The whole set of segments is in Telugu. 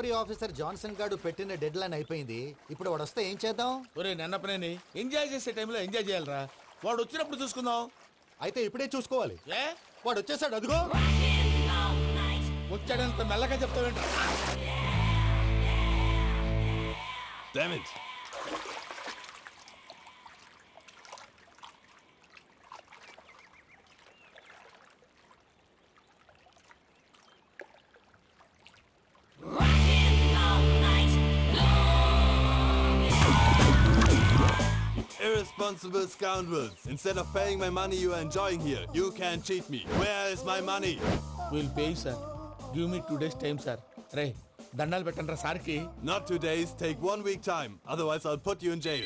రికవరీ ఆఫీసర్ జాన్సన్ గారు పెట్టిన డెడ్ లైన్ అయిపోయింది. ఇప్పుడు వాడు వస్తే ఏం చేద్దాం? ఒరే నన్నపనేని ఎంజాయ్ చేసే టైంలో ఎంజాయ్ చేయాలరా. వాడు వచ్చినప్పుడు చూసుకుందాం. అయితే ఇప్పుడే చూసుకోవాలి. ఏ వాడు వచ్చేసాడు, అదిగో. వచ్చాడంత మెల్లగా చెప్తావేంట్రా? Damn it. Irresponsible scoundrels. Instead of paying my money you are enjoying here, you can cheat me. Where is my money? Will pay sir. Give me 2 days time sir. రే దండాలు పెట్టండి సార్కి. Not 2 days, take 1 week time. Otherwise I'll put you in jail.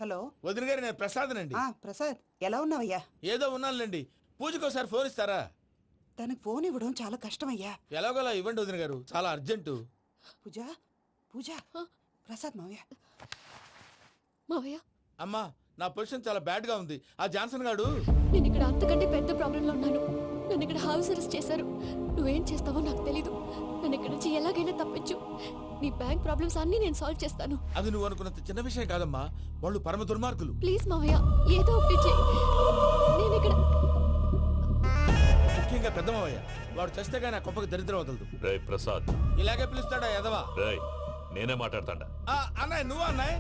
Hello. వదిన గారు, నేను ప్రసాదనండి. ప్రసాద్, ఎలా ఉన్నావయ్యా? ఏదో ఉన్నానులేండి. పూజకి ఒకసారి ఫోన్ ఇస్తారా? తనకు ఫోన్ ఇవ్వడం చాలా కష్టమయ్యా. ఎలాగోలా ఇవ్వండి వదిన గారు, చాలా అర్జెంటు. పూజ పూజ ప్రసాద్ మావయ్య. మావయ్య, అమ్మా నా పొజిషన్ చాలా బ్యాడ్ గా ఉంది. ఆ జాన్సన్ గాడు. నేను ఇక్కడ అంతకంటే పెద్ద ప్రాబ్లంలో ఉన్నాను. నన్ను ఇక్కడ హౌస్ అరెస్ట్ చేశారు. నువ్వేం చేస్తావో నాకు తెలీదు. నన్ను ఇక్కడ నుంచి ఎలాగైనా తప్పించు. నీ బ్యాంక్ ప్రాబ్లమ్స్ అన్ని నేను సాల్వ్ చేస్తాను. అది నువ్వు అనుకున్నంత చిన్న విషయం కాదమ్మా. వాళ్ళు పరమ దుర్మార్గులు. ప్లీజ్ మావయ్య, ఏదో ఒకటి చెయ్యి. నేను ఇక్కడ ముఖ్యంగా పెద్దమవయ్య. వాడు చస్తే కానీ ఆ కొంపకి దరిద్రం వదలదు. రే ప్రసాద్, ఇలాగే పిలుస్తాడా ఎదవా? రేయ్ నేనే మాట్లాడతాడా? అన్నయ్య, నువ్వు అన్నయ్య.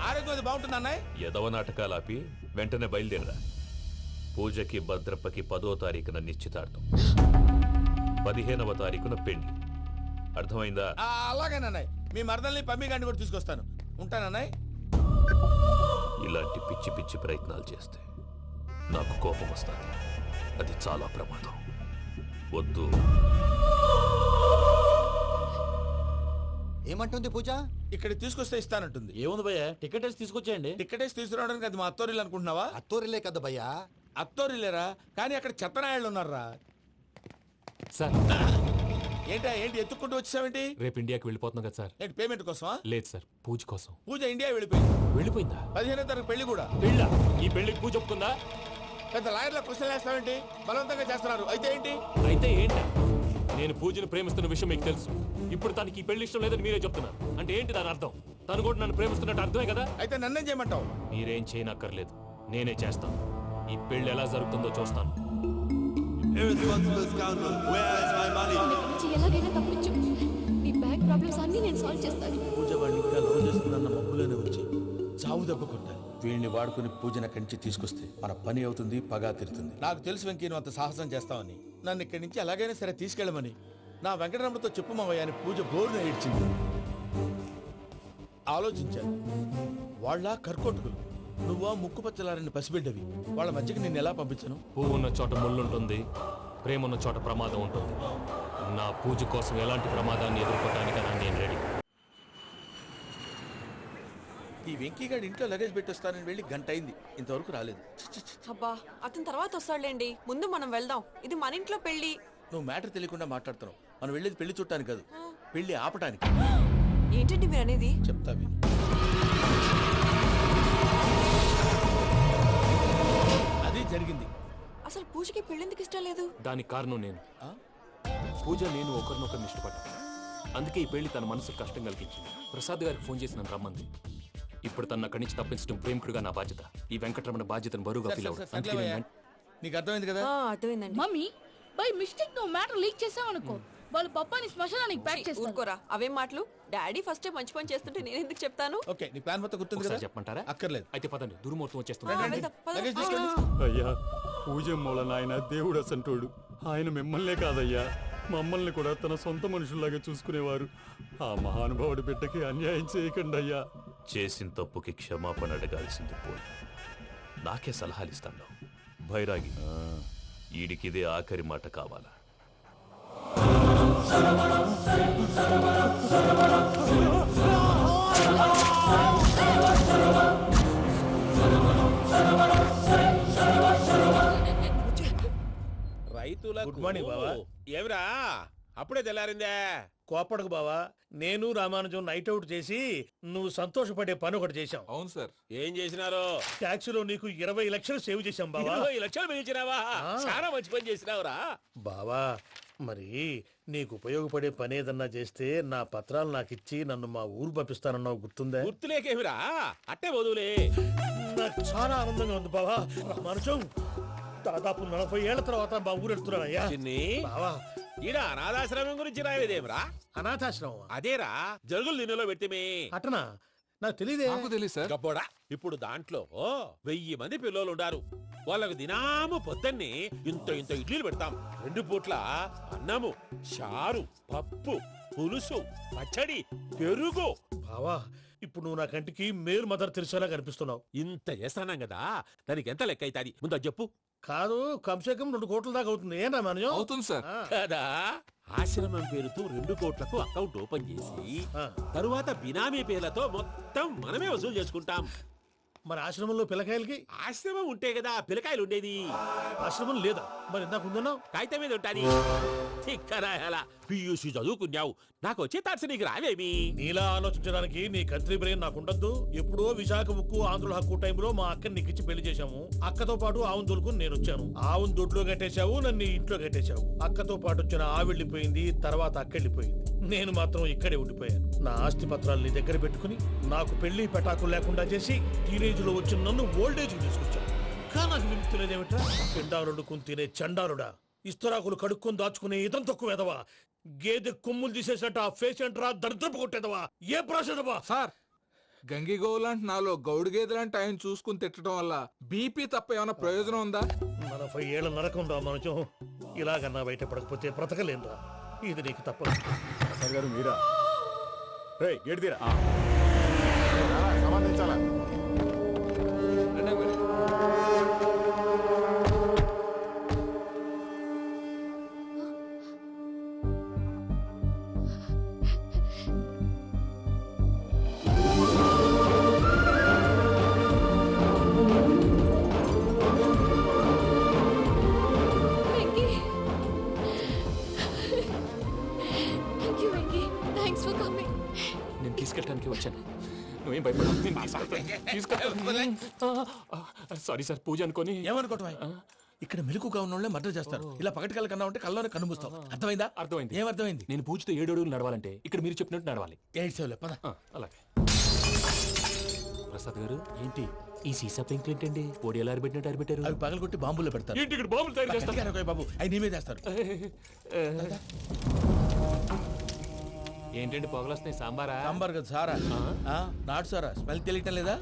ఆరోగ్యం అది బాగుంటుంది అన్నయ్య. ఎదవ నాటకాలు ఆపి వెంటనే బయలుదేరరా. పూజకి భద్రప్పకి 10వ తారీఖున నిశ్చితార్థం, 15వ తారీఖున పెళ్లి. అర్థమైందా? అలాగేనన్నయ్య. మీ మరదల్ని పమ్మి గాండి కూడా తీసుకొస్తాను. ఉంటానన్నయ్య. ఇలాంటి పిచ్చి పిచ్చి ప్రయత్నాలు చేస్తే నాకు కోపం వస్తుంది. అది చాలా ప్రమాదం. వద్దు. ఏమంటుంది పూజ? ఇక్కడ తీసుకొస్తే ఇస్తానంటుంది. ఏముంది భయ్య, టికెట్ వేసి తీసుకొచ్చేయండి. టికెటేసి తీసుకురావడానికి అది మా అత్తోరిల్లు అనుకుంటున్నావా? అత్తూరిలే కదా భయ్యా. అత్తోరిల్లేరా, కానీ అక్కడ చెత్తనాయాళ్ళు ఉన్నారా. సార్ ఏంటి ఎత్తుక్కుంటూ వచ్చావేంటి? రేపు ఇండియాకి వెళ్ళిపోతున్నాం కదా సార్. ఏంటి పేమెంట్ కోసమా? లేదు సార్, పూజ కోసం. పూజ ఇండియా వెళ్ళిపోయింది. వెళ్ళిపోయిందా? 15వ తారీఖు పెళ్లి కూడా. పెళ్ళ? ఈ పెళ్లికి పూజ ఒప్పుకుందా? పెద్ద లాయర్ల క్వశ్చన్ వేస్తావేంటి? బలవంతంగా చేస్తున్నారు. అయితే ఏంటి? అయితే ఏంట? నేను పూజను ప్రేమిస్తున్న విషయం మీకు తెలుసు. ఇప్పుడు తనకి ఈ పెళ్లి ఇష్టం లేదని మీరే చెప్తున్నారు. అంటే ఏంటి దాని అర్థం? తను కూడా నన్ను ప్రేమిస్తున్నట్టు అర్థమే కదా. అయితే నన్నేం చేయమంటావు? మీరేం చేయనక్కర్లేదు, నేనే చేస్తాను. ఈ పెళ్లి ఎలా జరుగుతుందో చూస్తాను. Irresponsible scoundrel. Where is my money? నన్ను ఇక్కడ నుంచి ఎలాగైనా తప్పించు. నీ బ్యాంక్ ప్రాబ్లమ్స్ అన్ని నేను సాల్వ్ చేస్తాను. పూజ వాడిని ఇంకా లవ్ చేస్తుందన్న మబ్బులోనే వచ్చి చావు దెబ్బ కొట్టాలి. వీళ్ళని వాడుకుని పూజన కంచి తీసుకొస్తే మన పని అవుతుంది, పగా తీరుతుంది. నాకు తెలుసు వెంకీ నువ్వు అంత సాహసం చేస్తావని. నన్ను ఇక్కడి నుంచి ఎలాగైనా సరే తీసుకెళ్ళమని నా వెంకటరమణతో చెప్పు మావయ్య అని పూజ బోరున ఏడ్చింది. ఆలోచించాను. వాళ్ళ కర్కోటకులు, నువ్వా ముక్కు పచ్చలారని పసిబిడ్డవి. వాళ్ళ మధ్యకి నేను ఎలా పంపించను? పువ్వు ఉన్న చోట ముళ్ళుంటుంది, ప్రేమ ఉన్న చోట ప్రమాదం ఉంటుంది. నా పూజ కోసం ఎలాంటి ప్రమాదాన్ని ఎదుర్కోవడానికైనా నేను రెడీ. ఈ వెంకీగాడి ఇంట్లో లగేజ్ పెట్టొస్తానని వెళ్ళి గంట అయింది, ఇంతవరకు రాలేదు. అబ్బా, అతని తర్వాత వస్తాడులేండి. ముందు మనం వెళ్దాం. ఇది మన ఇంట్లో పెళ్లి. నువ్వు మ్యాటర్ తెలియకుండా మాట్లాడుతున్నావు. మనం వెళ్ళేది పెళ్లి చుట్టానికి కాదు, పెళ్లి ఆపటానికి. ఏంటండి మీరు అనేది? చెప్తా విను. అది జరిగింది. అసలు పూజకి పెళ్ళెందుకు ఇష్టం లేదు? దానికి కారణం నేను. పూజ నేను ఒకరినొకరిని ఇష్టపడ్డా. అందుకే ఈ పెళ్లి తన మనసుకు కష్టం కలిగించింది. ప్రసాద్ గారికి ఫోన్ చేసి నన్ను రమ్మంది. ఇప్పుడు తన అక్కడి నుంచి తప్పించడం ప్రేమికుడుగా నా బాధ్యత. ఈ వెంకటరమణ బాధ్యతను బరువుగా ఫీల్ అవుతుంది. నీకు అర్థమైంది కదా? అర్థమైందండి. మమ్మీ, బై మిస్టేక్ నువ్వు మ్యాటర్ లీక్ చేసావనుకో, వాళ్ళు పప్పాని శ్మశానానికి ప్యాక్ చేస్తారు. ఊరుకోరా, అవేం మాటలు. డాడీ ఫస్ట్ మంచి పని చేస్తుంటే నేను ఎందుకు చెప్తాను? ఓకే, నీ ప్లాన్ మొత్తం గుర్తుంది కదా? చెప్పమంటారా? అక్కర్లేదు. అయితే పదండి, దుర్ముహూర్తం వచ్చేస్తుంది. వెళ్దాం, పద. లగేజ్ తీసుకెళ్ళి. అయ్యా, పూజ మూలన ఆయన దేవుడు అసంటోడు. ఆయన మిమ్మల్నే కాదయ్యా, మమ్మల్ని కూడా తన సొంత మనుషుల్లాగా చూసుకునేవారు. ఆ మహానుభావుడి బిడ్డకి అన్యాయం చేయకండి అయ్యా. చేసిన తప్పుకి క్షమాపణ అడగాల్సింది పోయి నాకే సలహాలు ఇస్తాను. భైరాగి, ఈడికిదే ఆఖరి మాట కావాలా? రైతుల గుడ్ మార్నింగ్ బావా. ఏమిరా అప్పుడే తెల్లారిందే? కోపడకు బావా, నేను రామానుజం నైట్ అవుట్ చేసి నువ్వు సంతోషపడే పని ఒకటి చేశాం. అవును సార్. ఏం చేసినారు? ట్యాక్సీలో నీకు 20 లక్షలు సేవ్ చేశాం బావా. 20 లక్షలు మిగిల్చినావా? చాలా మంచి పని చేసినావురా బావా. మరి నీకు ఉపయోగపడే పని ఏదన్నా చేస్తే నా పత్రాలు నాకు ఇచ్చి నన్ను మా ఊరు పంపిస్తానన్నావు, గుర్తుందా? గుర్తులేకేమిరా, అట్టే వదులే. నాకు చాలా ఆనందంగా ఉంది బావా. మనుషం దాదాపు 40 ఏళ్ల తర్వాత మా ఊరు వెళ్తున్నానయ్యా. చిన్ని బావా, ఈడ అనాథాశ్రమం గురించి రాయలేదేమిరా? అనాథాశ్రమం అదేరా జరుగులు దీనిలో పెట్టిమే. అటనా? నాకు తెలియదే. గబ్బోడా, ఇప్పుడు దాంట్లో 1000 మంది పిల్లలు ఉండారు. వాళ్ళకు దినాము పొద్దున్నే ఇంత ఇంత ఇడ్లీలు పెడతాం. 2 పూట్ల అన్నము, చారు, పప్పు, పులుసు, పచ్చడి, పెరుగు. బావా, ఇప్పుడు నువ్వు నా కంటికి మేలు మదర్ తెలిసేలా కనిపిస్తున్నావు. ఇంత చేస్తానం కదా, దానికి ఎంత లెక్క అవుతుంది ముందు అది చెప్పు. కాదు, కంసే కం 2 కోట్ల దాకా అవుతుంది. ఏం రామానుజం? అవుతుంది సార్. కదా, ఆశ్రమం పేరుతో 2 కోట్లకు అకౌంట్ ఓపెన్ చేసి తరువాత బినామీ పేర్లతో మొత్తం మనమే వసూలు చేసుకుంటాం. మరి ఆశ్రమంలో పిల్లకాయలకి? ఆశ్రమం ఉంటే కదా పిల్లకాయలు ఉండేది. ఆశ్రమం లేదా? మరి ఇందాక ఉందన్నావు. కాగితం మీద ఉంటాది. చిక్కరాయాలా పియూసీ చదువుకున్నావు, నాకు వచ్చే తాట్స్ నీకు రావేమి? నీలా ఆలోచించడానికి నీ కత్రి బ్రెయిన్ నాకు ఉండద్దు. ఎప్పుడో విశాఖ ఉక్కు ఆంధ్రుల హక్కు టైంలో మా అక్కని నీకిచ్చి పెళ్లి చేశాము. అక్కతో పాటు ఆవును దొడుకుని నేను వచ్చాను. ఆవును దొడ్లో కట్టేశావు, నన్ను ఇంట్లో కట్టేశావు. అక్కతో పాటు వచ్చిన ఆవిళ్ళిపోయింది, తర్వాత అక్కెళ్ళిపోయింది. నేను మాత్రం ఇక్కడే ఉండిపోయాను. నా ఆస్తి పత్రాలు నీ దగ్గర పెట్టుకుని నాకు పెళ్లి పెటాకులు లేకుండా చేసి టీనేజ్ లో వచ్చిన నన్ను ఓల్డేజ్ తీసుకొచ్చాను. కానీ నాకు విముక్తులేదేమిట్రా? పిండారుడుకుని తినే చండారుడా, ఇస్తరాకులు కడుక్కొని దాచుకునే ఇతం తక్కువ ఎదవా, గేదె కొమ్ములు తీసేసట ఆ పేషెంట్ రా దరిద్రపు కొట్టేదవా, ఏ ప్రాసెదవా? సార్, గంగిగోవు లాంటి నాలో గౌడు గేదె లాంటి ఆయన చూసుకుని తిట్టడం వల్ల బీపీ తప్ప ఏమైనా ప్రయోజనం ఉందా? 40 ఏళ్ల నరకం రా మనుషం. ఇలాగన్నా బయటపడకపోతే బ్రతకలేనురా. ఇది నీకు తప్పదు. సార్ గారు మీరా? గేట్ తీరా. సంబంధించాలా? నేను తీసుకెళ్ళడానికి వచ్చాను, నువ్వేం భయపడ. సారీ సార్, పూజ అనుకోని. ఏమనుకోవటం? ఇక్కడ మెలకుగా ఉన్న వాళ్ళే మర్డర్ చేస్తారు. ఇలా పగటి కళ్ళ కన్నా ఉంటే కళ్ళలోనే కనుమూస్తావు. అర్థమైందా? అర్థమైంది. ఏమర్థమైంది? నేను పూజతో 7 అడుగులు నడవాలంటే ఇక్కడ మీరు చెప్పినట్టు నడవాలి. 8 సేవలే పద. అలాగే. ప్రసాద్ గారు, ఏంటి ఈ సీసా పెంకులు ఏంటండి? ఓడి ఎలా అరబెట్టినట్టు అరబెట్టారు? అవి పగలగొట్టి బాంబుల్లో పెడతారు. ఏంటి ఇక్కడ బాంబులు తయారు చేస్తారు? బాబు, అవి నీవే చేస్తారు. ఏంటండి పొగలొస్తాయి? సాంబారా? సాంబార్ కదా సారా. నాటు సారా. స్మెల్ తెలియటం లేదా?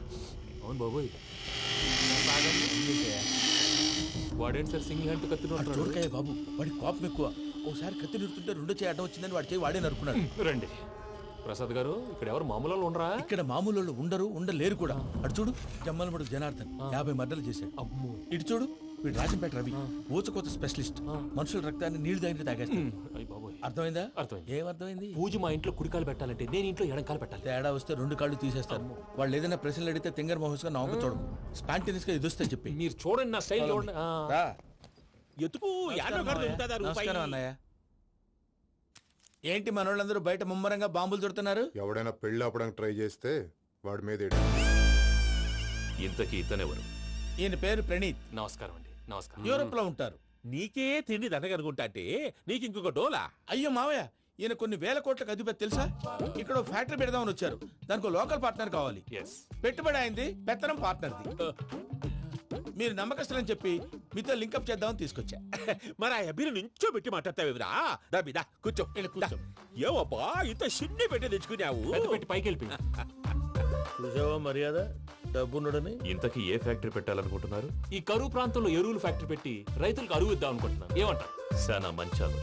అవును బాబోయ్. వాడేంటి సార్ సింగిల్ హ్యాండ్ కత్తి చూడకాయ బాబు, వాడి కోపం ఎక్కువ. ఒకసారి కత్తి నిరుతుంటే 2 చేయి అడ్డం వచ్చిందని వాడి చేయి వాడే నరుకున్నాడు. రండి ప్రసాద్ గారు, ఇక్కడ ఎవరు మామూలు వాళ్ళు ఉండరా? ఇక్కడ మామూలు వాళ్ళు ఉండరు, ఉండలేరు కూడా. అటు చూడు, జమ్మలమడు జనార్దన్ 50 మర్డర్లు చేశాడు. అమ్మో. ఇటు చూడు, వీడు రాజంపేట రవి, ఊచకోత స్పెషలిస్ట్. మనుషుల రక్తాన్ని నీళ్లు తాగితే తాగేస్తాడు. అర్థమైందా? అర్థమైంది. ఏమర్థమైంది? పూజ మా ఇంట్లో కుడికాలు పెట్టాలంటే నేను ఇంట్లో ఎడంకాలు పెట్టాలి. తేడా వస్తే 2 కాళ్ళు తీసేస్తారు. వాళ్ళు ఏదైనా ప్రశ్నలు అడిగితే తింగర్ మహోస్ గా నవ్వు చూడకు. స్పాంటినియస్ గా ఎదుస్తా చెప్పి. మీరు చూడండి నా స్టైల్. ఎతుకు నమస్కారం అన్నయ్య. ఏంటి మనోళ్ళందరూ బయట ముమ్మరంగా బాంబులు చుడుతున్నారు? ఎవడైనా పెళ్లి ఆపడానికి ట్రై చేస్తే వాడి మీద. ఇంతకీ ఇతనెవరు? ఈయన పేరు ప్రణీత్. నమస్కారం అండి. నమస్కారం. యూరోప్ లో ఉంటారు. నీకే తిండి దండగనుకుంటా అంటే నీకు ఇంకొక డోలా? అయ్యో మావయ్య, ఈయన కొన్ని వేల కోట్లకు అధిపతి తెలుసా? ఇక్కడ ఫ్యాక్టరీ పెడదామని వచ్చారు. దానికి లోకల్ పార్ట్నర్ కావాలి. పెట్టుబడి అయింది, పెత్తనం పార్ట్నర్ది. మీరు నమ్మకస్తులని చెప్పి మీతో లింకప్ చేద్దామని తీసుకొచ్చా. మరి ఆ అబ్బిని నుంచో పెట్టి మాట్లాడతావురా? దాబిదా కూర్చో. కూర్చో. ఏవబ్బా ఇంత చిన్ని పెట్టి తెచ్చుకున్నావు? పెట్టి పైకి వెళ్ళి చూసావా మర్యాద, డబ్బున్నడని. ఇంతకీ ఏ ఫ్యాక్టరీ పెట్టాలనుకుంటున్నారు? ఈ కరువు ప్రాంతంలో ఎరువులు ఫ్యాక్టరీ పెట్టి రైతులకు అరువు ఇద్దాం అనుకుంటున్నాను. ఏమంటారు? శానా మంచాలు.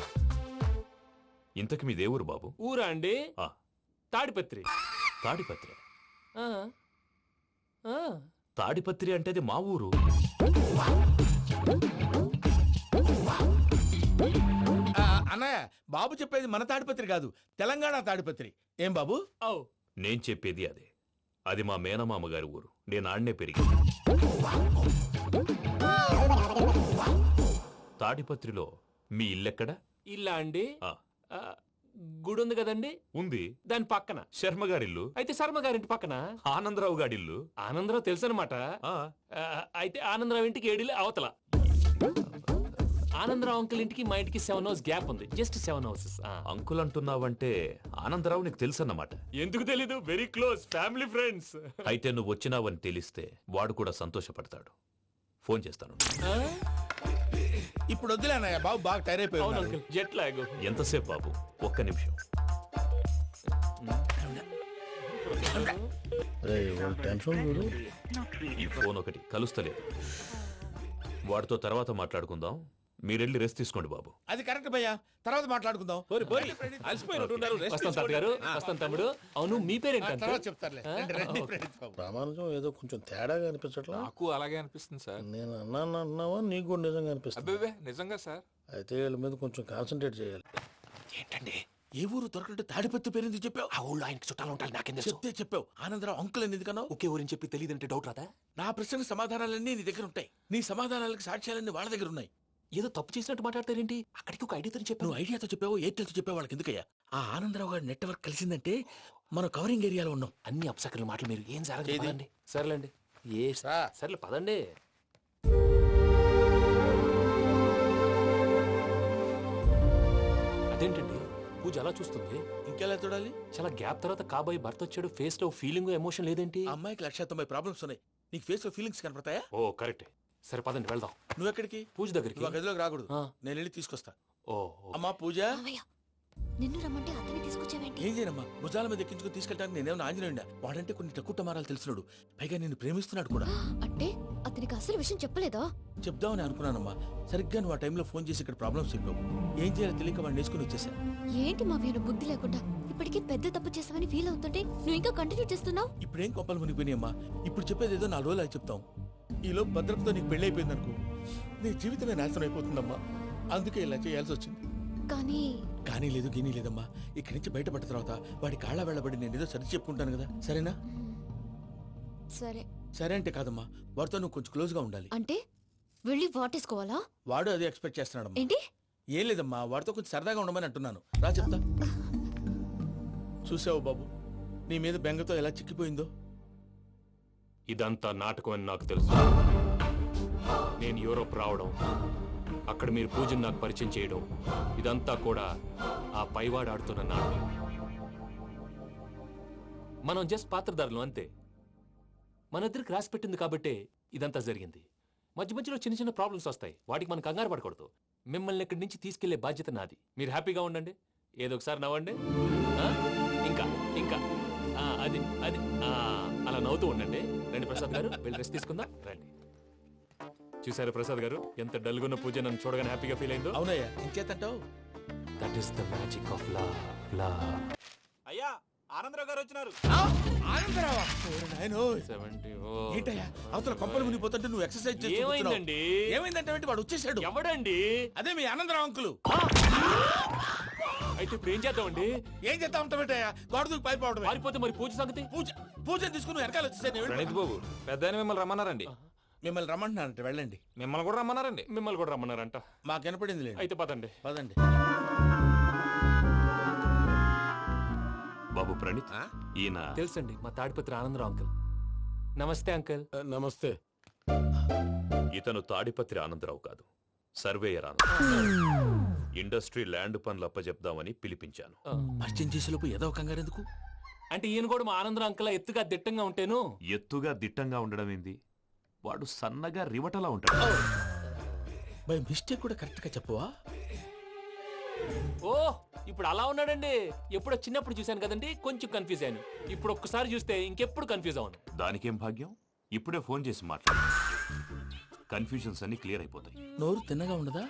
ఇంతకి మీ దేవురు బాబు? ఊరా అండి? తాడిపత్రి. తాడిపత్రి? తాడిపత్రి అంటే అది మా ఊరు. అన్నయ్య, బాబు చెప్పేది మన తాడిపత్రి కాదు, తెలంగాణ తాడిపత్రి. ఏం బాబు? నేను చెప్పేది అదే. అది మా మేనమామ గారి ఊరు. నేను ఆడనే పెరిగింది. తాడిపత్రిలో మీ ఇల్లెక్కడ? ఇల్లా అండి? గుడి ఉంది కదండి? ఉంది. దాని పక్కన శర్మ గారిల్లు. అయితే శర్మ గారింటి పక్కన ఆనందరావు గారిల్లు. ఆనందరావు తెలుసు అనమాట. అయితే ఆనందరావు ఇంటికి 7 అవతల. ఆనందరావు అంకుల్ ఇంటికి మా ఇంటికి 7 hours గ్యాప్ ఉంది. Just 7 houses. అంకుల్ అంటున్నావంటే ఆనందరావు నీకు తెలుసన్నమాట. ఎందుకు తెలీదు? Very close family friends. అయితే నువ్వు వచ్చినావని తెలిస్తే వాడు కూడా సంతోషపడతాడు. ఫోన్ చేస్తాను. ఇప్పుడు వద్దులే అన్నయ్య, బాబు బాగా టైర్ అయిపోయి అవును ఉన్నాడు. Uncle, jet lag. ఎంతసేపు బాబు? ఒక్క నిమిషం. ఈ ఫోన్ ఒకటి కలుస్తలేదు. వాడితో తర్వాత మాట్లాడుకుందాం. మీరెళ్ళి రెస్ట్ తీసుకోండి బాబు. అది కరెక్ట్ భయ్యా, తర్వాత మాట్లాడుకుందాం. అలసిపోయినట్టున్నారు. rest వస్తాం తాత గారు, వస్తాం తమ్ముడు. అవును, మీ పేరేంటి తర్వాత అంకుల్? చెప్తారులే. రండి, రండి, ఫ్రెండ్స్ బాబు. ప్రామాణికం ఏదో కొంచెం తేడాగా అనిపించట్లా? నాకు అలాగే అనిపిస్తుంది సార్. నేను అన్నావా నీకు కూడా నిజంగా అనిపిస్తుంది? అబ్బే నిజంగా సార్. అయితే వీళ్ళ మీద కొంచెం కాన్సన్ట్రేట్ చేయాలి. ఏంటండి ఏ ఊరు దొరకట్టు తాడిపత్రి పేరు ఎందుకు చెప్పావు? ఆ ఊళ్ళో ఆయనకి చుట్టాలు ఉంటారు, నాకేం తెలుసు. చెప్తే చెప్పావు. ఆనందరావు అంకుల్ అని ఎందుకన్నావు? ఒకే ఊరిని చెప్పి తెలియదంటే డౌట్ రాదా? నా ప్రశ్నకు సమాధానాలన్నీ నీ దగ్గర ఉంటాయి. నీ సమాధానాలకు సాక్ష్యాలన్నీ వాళ్ళ దగ్గర ఉన్నాయి. ఏదో తప్పు చేసినట్టు మాట్లాడతారేంటి? అక్కడికి ఒక ఐడియాతో చెప్పాను. నువ్వు ఐడియాతో చెప్పావు, ఎయిర్టెల్తో చెప్పావు, వాళ్ళకి ఎందుకయ్యా? ఆ ఆనందరావు గారి నెట్వర్క్ కలిసిందంటే మనం కవరింగ్ ఏరియాలో ఉన్నాం. అన్ని అప్సకర్ల మాటలు మీరు ఏం జరగదు. పదండి. సర్లేండి. సర్లే పదండి. అదేంటండి పూజ అలా చూస్తుంది? ఇంకెలా చూడాలి? చాలా గ్యాప్ తర్వాత కాబోయే భర్త వచ్చాడు. ఫేస్ లో ఫీలింగ్ ఎమోషన్ లేదేంటి? ఆ అమ్మాయికి 190 ప్రాబ్లమ్స్ ఉన్నాయి. నీకు ఫేస్ లో ఫీలింగ్స్ కనపడతాయా? ఓ కరెక్ట్. సరే పదండి వెళ్దాం. నువ్వు ఎక్కడికి? పూజ దగ్గరికి. నువ్వు ఆ గదిలోకి రాకూడదు. ఆ. నేను వెళ్ళి తీసుకొస్తా. ఓ అమ్మా పూజ, మావయ్య నిన్ను రమ్మంటే అతన్ని తీసుకొచ్చావేంటి? ఏం చేయనమ్మా? భుజాల మీద ఎక్కించుకుని తీసుకెళ్ళడానికి నేనేమన్నా ఆంజనేయుడా? వాడంటే కొన్ని తక్కువ టమారాలు తెలిసినాడు, పైగా నిన్ను ప్రేమిస్తున్నాడు కూడా. అంటే అతనికి అసలు విషయం చెప్పలేదా? చెప్దామని అనుకున్నానమ్మా. సరిగ్గా నువ్వు ఆ టైంలో ఫోన్ చేసి ఇక్కడ ప్రాబ్లమ్స్ చెప్పావు. ఏం చేయాలో తెలియక వాడిని వేసుకుని వచ్చేసా. ఏంటి మావయ్య నువ్వు బుద్ధి లేకుండా? ఇప్పటికే పెద్ద తప్పు చేసావని ఫీల్ అవుతుంటే నువ్వు ఇంకా కంటిన్యూ చేస్తున్నావు. ఇప్పుడేం కొప్పలు మునిగిపోయినాయమ్మా. ఇప్పుడు చెప్పేది ఏదో 4 రోజులు చెప్తాం. ఈలో భద్రతతో నీకు పెళ్లి అయిపోయింది అనుకో, నీ జీవితమే నాశనం అయిపోతుందమ్మా. అందుకే ఇలా చేయాల్సి వచ్చింది. కానీ లేదు గీనీ లేదమ్మా. ఇక్కడి నుంచి బయటపడ్డ తర్వాత వాడి కాళ్ళ వెళ్ళబడి నేను ఏదో సరి చెప్పుకుంటాను కదా, సరేనా? సరే. సరే అంటే కాదమ్మా, వాడితో నువ్వు కొంచెం క్లోజ్ గా ఉండాలి. అంటే వెళ్ళి వాటేసుకోవాలా? వాడు అదే ఎక్స్పెక్ట్ చేస్తున్నాడమ్మా. ఏంటి? ఏం లేదమ్మా, వాడితో కొంచెం సరదాగా ఉండమని అంటున్నాను. రా చెప్తా. చూసావు బాబు, నీ మీద బెంగతో ఎలా చిక్కిపోయిందో. ఇదంతా నాటకం అని నాకు తెలుసు. నేను యూరోప్ రావడం, అక్కడ మీరు పూజను నాకు పరిచయం చేయడం, ఇదంతా కూడా ఆ పైవాడు ఆడుతున్న నాటకం. మనం జస్ట్ పాత్రధారులు అంతే. మన ఇద్దరికి రాసి పెట్టింది కాబట్టే ఇదంతా జరిగింది. మధ్య మధ్యలో చిన్న చిన్న ప్రాబ్లమ్స్ వస్తాయి, వాటికి మనం కంగారు పడకూడదు. మిమ్మల్ని ఇక్కడి నుంచి తీసుకెళ్లే బాధ్యత నాది. మీరు హ్యాపీగా ఉండండి, ఏదో ఒకసారి నవ్వండి. ఇంకా ఇంకా అది అది అలా నవ్వుతూ ఉండండి. రండి ప్రసాద్ గారు, వెళ్ళి రెస్ట్ తీసుకుందాం. రండి. చూసారు ప్రసాద్ గారు, ఎంత డల్గున్న పూజ నన్ను చూడగానే హ్యాపీగా ఫీల్ అయిందో? అవునయ్యా, ఇంకేతంటావు? That is the magic of love. అయ్యా ఆనందరావు గారు వచ్చినారు. ఆనందరావా? ఏంటయ్యా అవతల కొంపలు మునిగిపోతుంటే నువ్వు ఎక్సర్సైజ్ చేస్తూ ఏమైందండి? ఏమైందంటే వాడు వచ్చేసాడు. ఎవడండి? అదే మీ ఆనందరావు అంకులు. అయితే ఇప్పుడు ఏం చేద్దామండి? ఏం చేద్దాం ఉంటావేటయ్యా? గోడ దూకి పైపోవడం. పారిపోతే మరి పూజ సంగతి? పూజ తీసుకుని వెనకాల వచ్చేసాను. ప్రణీత్ బాబు, పెద్ద మిమ్మల్ని రమ్మన్నారండి. మిమ్మల్ని రమ్మంటున్నారంట, వెళ్ళండి. మిమ్మల్ని కూడా రమ్మన్నారండి. మిమ్మల్ని కూడా రమ్మన్నారంట. మాకు వినపడింది లేదు. అయితే పదండి. పదండి. బాబు ప్రణీత్, ఈయన తెలుసండి, మా తాడిపత్రి ఆనందరావు అంకుల్. నమస్తే అంకుల్. నమస్తే. ఇతను తాడిపత్రి ఆనందరావు కాదు, సర్వేయర్ ఆనందరావు. ఇండస్ట్రీ ల్యాండ్ పనులు అప్పచెప్దామని పిలిపించాను. పరిచయం చేసేలోపు ఏదో కంగారు ఎందుకు? అంటే ఈయన కూడా మా ఆనందరావు అంకుల్ ఎత్తుగా దిట్టంగా ఉంటాను. ఎత్తుగా దిట్టంగా ఉండడం ఏంది? వాడు సన్నగా రివటలా ఉంటాడు. బై మిస్టేక్ కూడా కరెక్ట్ గా చెప్పవా? ఓ ఇప్పుడు అలా ఉన్నాడండి. ఎప్పుడో చిన్నప్పుడు చూశాను కదండి, కొంచెం కన్ఫ్యూజ్ అయ్యాను. ఇప్పుడు ఒక్కసారి చూస్తే ఇంకెప్పుడు కన్ఫ్యూజ్ అవును. దానికేం భాగ్యం, ఇప్పుడే ఫోన్ చేసి మాట్లాడు. కన్ఫ్యూజన్స్ అన్ని క్లియర్ అయిపోతాయి. నోరు తిన్నగా ఉండదా?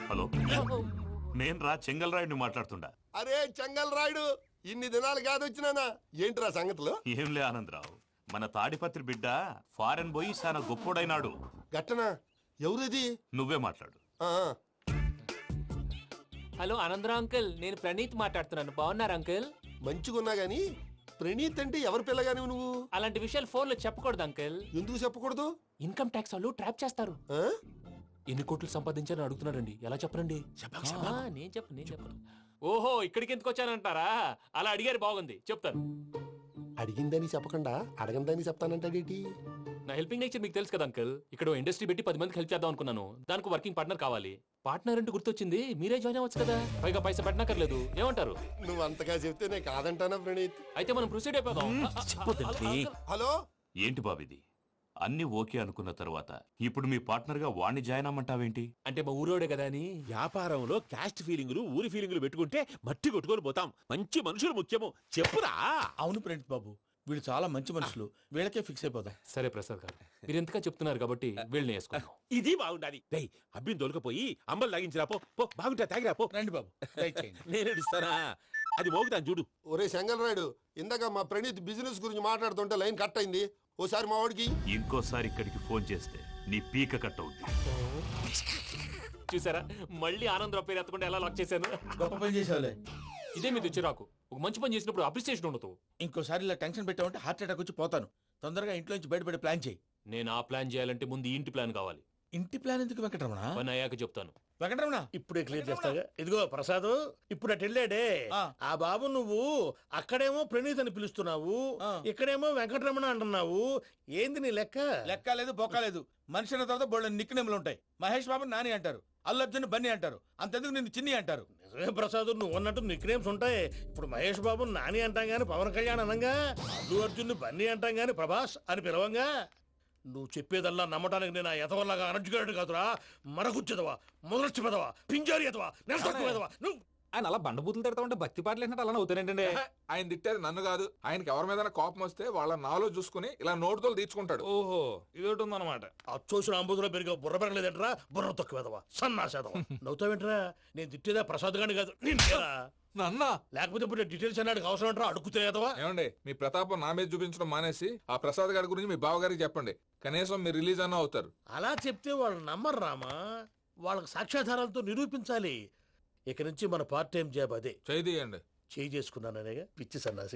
హలో, నేను రా చెంగల్ రాయుడిని మాట్లాడుతుండా. అరే చెంగల్ రాయుడు, ఇన్ని దినాలు కాదు వచ్చినానా? ఏంట్రా సంగతులు? ఏంలే ఆనందరావు, మన తాడిపత్రి బిడ్డ ఫారెన్ పోయి చాలా గొప్పోడైనాడు. గట్టనా? ఎవరిది? నువ్వే మాట్లాడు. హలో ఆనందరావు అంకుల్, నేను ప్రణీత్ మాట్లాడుతున్నాను. బాగున్నారు అంకుల్? మంచిగున్నా గాని ప్రణీత్ అంటే ఎవరి పిల్లగాని నువ్వు? అలాంటి విషయాలు ఫోన్ లో చెప్పకూడదు అంకుల్. ఎందుకు చెప్పకూడదు? ఇన్కమ్ ట్యాక్స్ వాళ్ళు ట్రాప్ చేస్తారు. ఎన్ని కోట్లు సంపాదించాలని అడుగుతున్నారండి. ఎలా చెప్పరండి? నేను చెప్పను. ఓహో, ఇక్కడికి ఎందుకు వచ్చానంటారా? అలా అడిగారు, బాగుంది, చెప్తాను. అడిగిందని చెప్పకుండా అడగందని చెప్తానంటాడేటి? నా హెల్పింగ్ నేచర్ మీకు తెలుసు కదా అంకల్. ఇక్కడ ఇండస్ట్రీ పెట్టి 10 మందికి హెల్ప్ చేద్దాం అనుకున్నాను. దానికి వర్కింగ్ పార్ట్నర్ కావాలి. పార్ట్నర్ అంటే గుర్తొచ్చింది, మీరే జాయిన్ అవ్వచ్చు కదా. పైగా పైసా పెట్టనక్కర్లేదు. ఏమంటారు? నువ్వు అంతగా చెప్తే నేను కాదంటానా ప్రణీత్? అయితే మనం ప్రొసీడ్ అయిపోదాం. చెప్పదండి. హలో, ఏంటి బాబిది? అన్ని ఓకే అనుకున్న తర్వాత ఇప్పుడు మీ పార్ట్నర్ గా వాణ్ణి జాయిన్ అమ్మంటావేంటి? అంటే మా ఊరోడే కదా అని. వ్యాపారంలో క్యాస్ట్ ఫీలింగులు ఊరి ఫీలింగులు పెట్టుకుంటే మట్టి కొట్టుకొని పోతాం. మంచి మనుషులు ముఖ్యము, చెప్పురా. అవును ప్రణీత్ బాబు, వీళ్ళు చాలా మంచి మనుషులు, వీళ్ళకే ఫిక్స్ అయిపోదాం. సరే ప్రసాద్ గారు, మీరు ఎంతగా చెప్తున్నారు కాబట్టి వీళ్ళని వేసుకున్నాం. ఇది బాగుండాలి. డై అబ్బిని దొలకపోయి అమ్మలు లాగించిరా పో. పో బాగుంటా, తాగిరా పో. రండి బాబు, దయచేయండి. నేను ఇస్తానా? అది మోగుతాను చూడు. ఒరే చెంగల్ రాయుడు, ఇందాక మా ప్రణీత్ బిజినెస్ గురించి మాట్లాడుతుంటే లైన్ కట్ అయింది. ఓసారి మా వాడికి ఇంకోసారి ఇక్కడికి ఫోన్ చేస్తే నీ పీక కట్ అవుద్ది. చూసారా, మళ్ళీ ఆనందరావు పేరు ఎత్తకుండా ఎలా లాక్ చేశాను. గొప్ప పని చేసేవాళ్ళే. ఇదే మీ చిరాకు. ఒక మంచి పని చేసినప్పుడు అప్రిసియేషన్ ఉండదు. ఇంకోసారి ఇలా టెన్షన్ పెట్టామంటే హార్ట్ అటాక్ వచ్చి పోతాను. తొందరగా ఇంట్లో నుంచి బయటపడే ప్లాన్ చేయి. నేను ఆ ప్లాన్ చేయాలంటే ముందు ఈ ఇంటి ప్లాన్ కావాలి. ఇంటి ప్లాన్ ఎందుకు వెంకటరమణ? పని అయ్యాక చెప్తాను. వెంకటరమణ ఇప్పుడే క్లియర్ చేస్తాగా. ఇదిగో ప్రసాద్, ఇప్పుడు అటు వెళ్ళాడే ఆ బాబు, నువ్వు అక్కడేమో ప్రణీత్ అని పిలుస్తున్నావు, ఇక్కడేమో వెంకటరమణ అంటున్నావు. ఏంది నీ లెక్క? లెక్క లేదు, బొక్క లేదు. మనిషి అన్న తర్వాత బోళ్ళ నిక్నెములు ఉంటాయి. మహేష్ బాబు నాని అంటారు, అల్లు అర్జున్ బన్నీ అంటారు, అంతెందుకు నిన్ను చిన్ని అంటారు. నిజమే ప్రసాద్, నువ్వు అన్నట్టు నిక్నేమ్స్ ఉంటాయి. ఇప్పుడు మహేష్ బాబు నాని అంటాం గాని పవన్ కళ్యాణ్ అనంగా, అల్లు అర్జున్ బన్నీ అంటాం గాని ప్రభాస్ అని పిలవంగా. నువ్వు చెప్పేదల్లా నమ్మటానికి నేను ఆ ఎతవల్లాగా అనర్జుకేటెడ్ కాదురా. మరగుచ్చదవా, మొదలచ్చి పెదవా, పింజారి ఎదవా, నెలసొక్కుదవా. నువ్వు ఆయన అలా బండబూతులు తిడతా ఉంటే భక్తి పాటలు ఏంటంటే అలా అవుతానంటే. ఆయన తిట్టేది నన్ను కాదు, ఆయనకి ఎవరి మీద కోపం వస్తే వాళ్ళ నాలో చూసుకుని ఇలా నోటుతో తీర్చుకుంటాడు. ఓహో, ఇదొకటి ఉందన్నమాట. అచ్చోసిన అంబుధులో పెరిగే బుర్ర పెరగలేదంటరా, బుర్ర తొక్కువేదవా, సన్నాసేదవా. నవ్వుతావేంట్రా? నేను తిట్టేదా ప్రసాద్ గాని కాదు, నిన్నేరా. నన్నా? లేకపోతే ఇప్పుడు డీటెయిల్స్ అన్నాడు అవసరం అంటారా? అడుగుతాయేదవా. ఏమండి, మీ ప్రతాపం నా మీద చూపించడం మానేసి ఆ ప్రసాద్ గారి గురించి మీ బావగారికి చెప్పండి. కనీసం మీరు రిలీజ్ అన్న అవుతారు. అలా చెప్తే వాళ్ళు నమ్మరు రామా. వాళ్ళకి సాక్ష్యాధారాలతో నిరూపించాలి. ఇక నుంచి మన పార్ట్ టైం జాబ్ అదే. చేయండి. చేసుకున్నాననేగా పిచ్చి సన్నాసి.